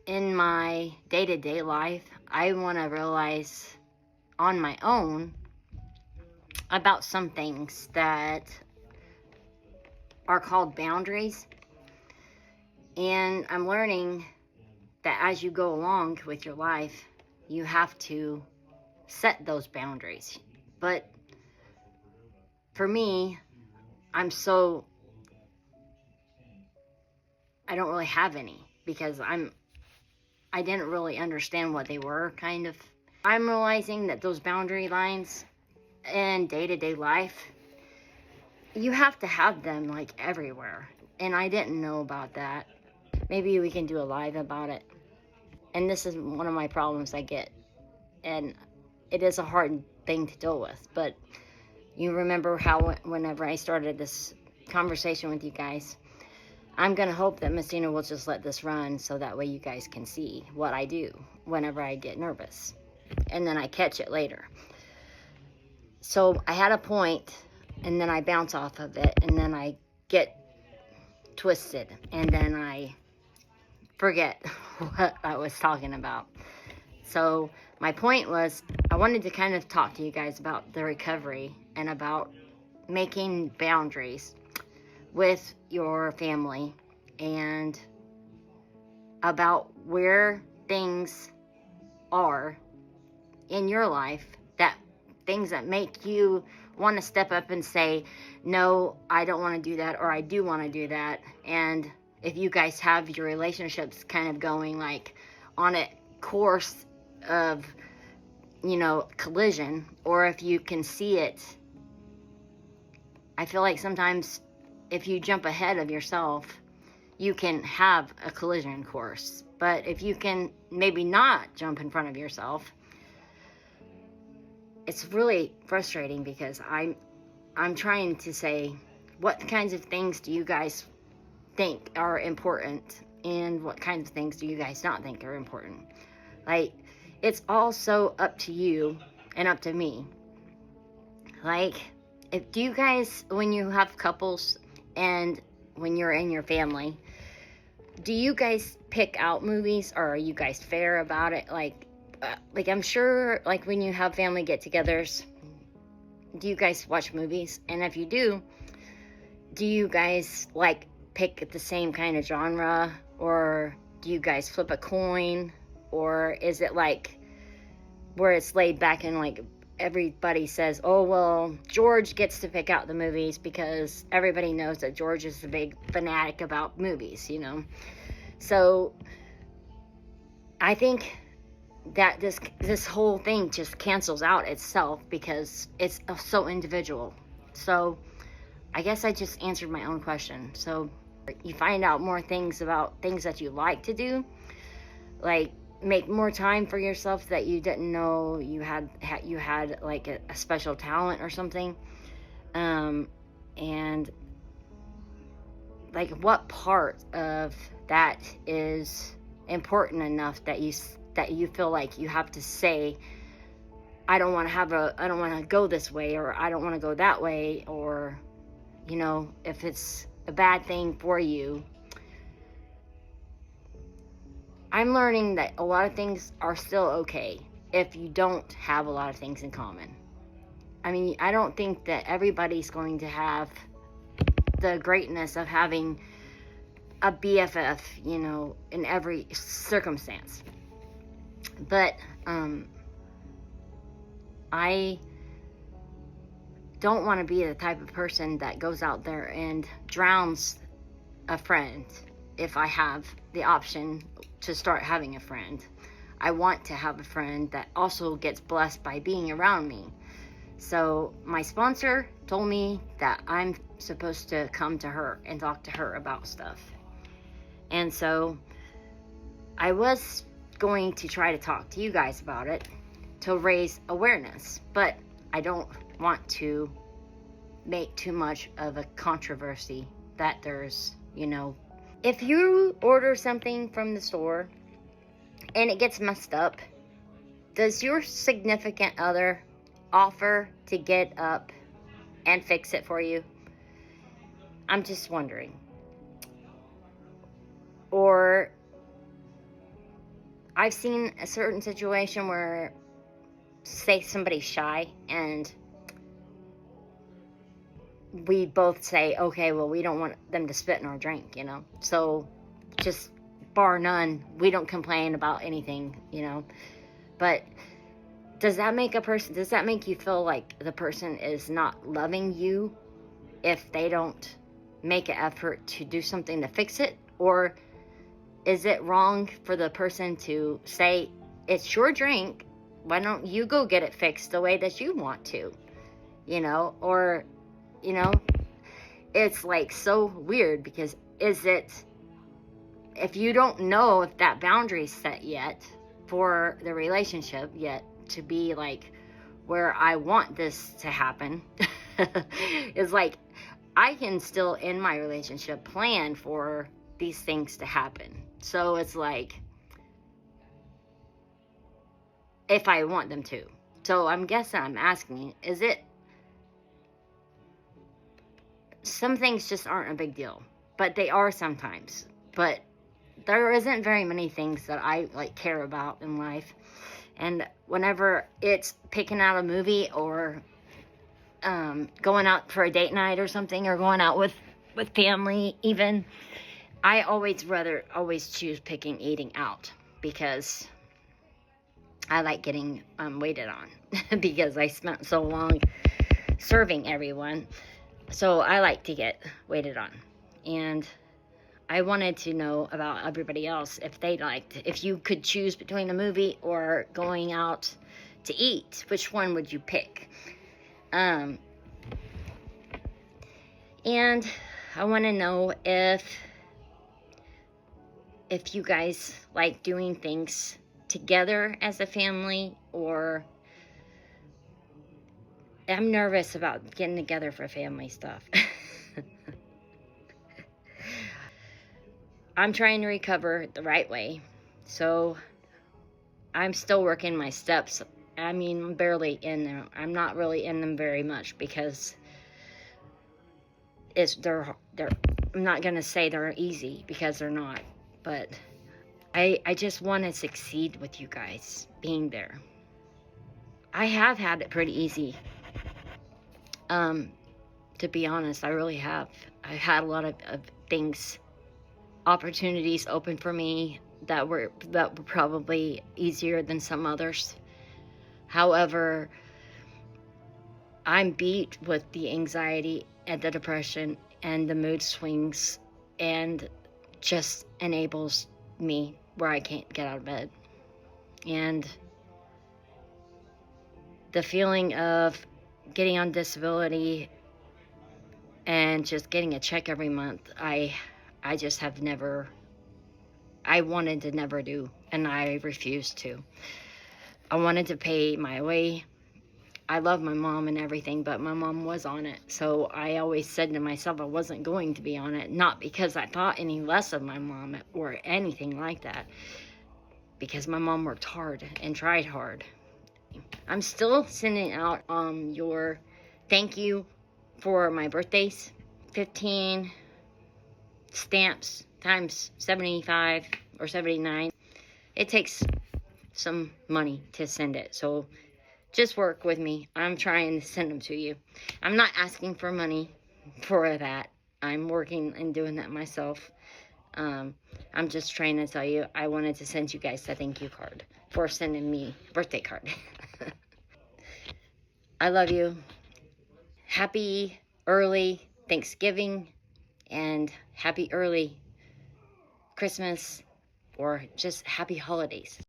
in my day-to-day life, I want to realize on my own about some things that are called boundaries. And I'm learning that as you go along with your life, you have to set those boundaries. But for me, I don't really have any because I didn't really understand what they were, kind of. I'm realizing that those boundary lines in day-to-day life, you have to have them like everywhere. And I didn't know about that. Maybe we can do a live about it. And this is one of my problems I get. And it is a hard thing to deal with. But you remember how whenever I started this conversation with you guys, I'm going to hope that Messina will just let this run so that way you guys can see what I do whenever I get nervous. And then I catch it later. So I had a point, and then I bounce off of it, and then I get twisted, and then I forget what I was talking about. So my point was, I wanted to kind of talk to you guys about the recovery and about making boundaries with your family and about where things are in your life, that things that make you want to step up and say, no, I don't want to do that, or I do want to do that. And if you guys have your relationships kind of going like on a course of, collision, or if you can see it, I feel like sometimes if you jump ahead of yourself, you can have a collision course. But if you can maybe not jump in front of yourself, it's really frustrating because I'm trying to say, what kinds of things do you guys think are important, and what kinds of things do you guys not think are important? Like, it's all so up to you and up to me. Like, do you guys, when you have couples and when you're in your family, do you guys pick out movies, or are you guys fair about it? Like I'm sure, like when you have family get-togethers, do you guys watch movies? And if you do you guys like pick the same kind of genre, or do you guys flip a coin, or is it like where it's laid back and like everybody says, oh, well, George gets to pick out the movies because everybody knows that George is a big fanatic about movies, So I think that this whole thing just cancels out itself because it's so individual. So I guess I just answered my own question. So you find out more things about things that you like to do, like make more time for yourself that you didn't know you had like a special talent or something. And like, what part of that is important enough that you feel like you have to say, I don't want to go this way, or I don't want to go that way, or if it's a bad thing for you. I'm learning that a lot of things are still okay if you don't have a lot of things in common. I mean, I don't think that everybody's going to have the greatness of having a BFF, in every circumstance. But I don't want to be the type of person that goes out there and drowns a friend if I have the option to start having a friend. I want to have a friend that also gets blessed by being around me. So my sponsor told me that I'm supposed to come to her and talk to her about stuff. And so I was going to try to talk to you guys about it to raise awareness, but I don't want to make too much of a controversy that there's, if you order something from the store and it gets messed up, does your significant other offer to get up and fix it for you? I'm just wondering. Or I've seen a certain situation where, say somebody's shy, and we both say, okay, well, we don't want them to spit in our drink, you know? So just bar none, we don't complain about anything, you know? But does that make you feel like the person is not loving you if they don't make an effort to do something to fix it? Or is it wrong for the person to say, it's your drink, why don't you go get it fixed the way that you want to, you know? Or, you know, it's like so weird, because if you don't know if that boundary's set yet for the relationship yet to be like where I want this to happen, it's like I can still in my relationship plan for these things to happen. So it's like, if I want them to. So I'm asking, is it, some things just aren't a big deal, but they are sometimes. But there isn't very many things that I like care about in life. And whenever it's picking out a movie, or going out for a date night or something, or going out with family even, I always choose eating out, because I like getting waited on because I spent so long serving everyone. So I like to get waited on. And I wanted to know about everybody else, if you could choose between a movie or going out to eat, which one would you pick? And I want to know if you guys like doing things together as a family, or I'm nervous about getting together for family stuff. I'm trying to recover the right way, so I'm still working my steps. I mean, I'm barely in there. I'm not really in them very much, because they're I'm not gonna say they're easy, because they're not, but I just want to succeed with you guys being there. I have had it pretty easy. To be honest, I really have. I had a lot of opportunities open for me that were probably easier than some others. However, I'm beat with the anxiety and the depression and the mood swings, and just enables me where I can't get out of bed. And the feeling of getting on disability and just getting a check every month, I just have never, I wanted to never do, and I refused to. I wanted to pay my way. I love my mom and everything, but my mom was on it. So I always said to myself I wasn't going to be on it, not because I thought any less of my mom or anything like that, because my mom worked hard and tried hard. I'm still sending out your thank you for my birthdays. 15 stamps times 75 or 79. It takes some money to send it, so just work with me. I'm trying to send them to you. I'm not asking for money for that. I'm working and doing that myself. I'm just trying to tell you, I wanted to send you guys a thank you card for sending me a birthday card. I love you. Happy early Thanksgiving, and happy early Christmas, or just happy holidays.